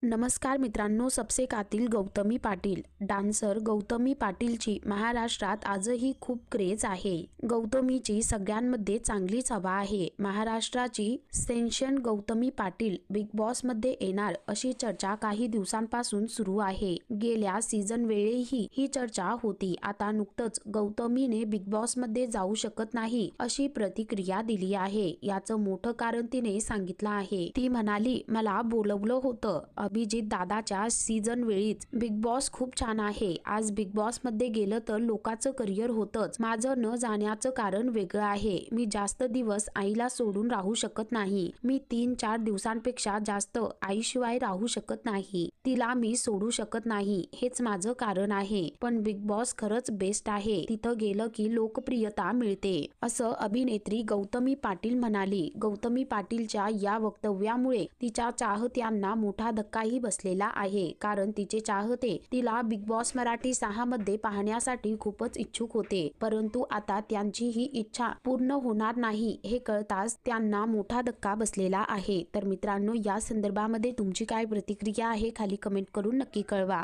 नमस्कार मित्रांनो, सबसे कातील गौतमी पाटील डान्सर गौतमी पाटीलची महाराष्ट्रात आजही खूप क्रेज आहे। गौतमीची सगळ्यांमध्ये चांगलीच हवा आहे। महाराष्ट्राची sensation Gautami Patil big boss मध्ये येणार अशी चर्चा काही दिवसांपासून सुरू आहे। गेल्या सीझन वेळेही ही चर्चा होती। आता नुकतंच गौतमीने बिग बॉस मध्ये जाऊ शकत नाही अशी प्रतिक्रिया दिली आहे। याचं मोठं कारण तिने सांगितलं आहे। ती म्हणाली, मला बोलवलं होतं अभिजित दादाच्या सीझन वेळीच। बिग बॉस खूप छान आहे। आज बिग बॉस मध्ये गेलं तर लोकांचं करिअर होतंच। माझं न जाण्याचं कारण वेगळं आहे। मी जास्त दिवस आईला सोडून राहू शकत नाही। मी 3-4 दिवसांपेक्षा जास्त आईशिवाय राहू शकत नाही। तिला मी सोडू शकत नाही, हेच माझं कारण आहे। पण बिग बॉस खरंच बेस्ट आहे। तिथं गेलं की लोकप्रियता मिळते, असं अभिनेत्री गौतमी पाटील म्हणाली। गौतमी पाटीलच्या या वक्तव्यामुळे तिच्या चाहत्यांना मोठा धक्काही बसलेला आहे। कारण तिचे चाहते तिला बिग बॉस मराठी 6 मध्ये पाहण्यासाठी खूपच इच्छुक होते, परंतु आता त्यांची ही इच्छा पूर्ण होणार नाही हे कळताच त्यांना मोठा धक्का बसलेला आहे। तर मित्रांनो, या संदर्भामध्ये तुमची काय प्रतिक्रिया आहे खाली कमेंट करून नक्की कळवा।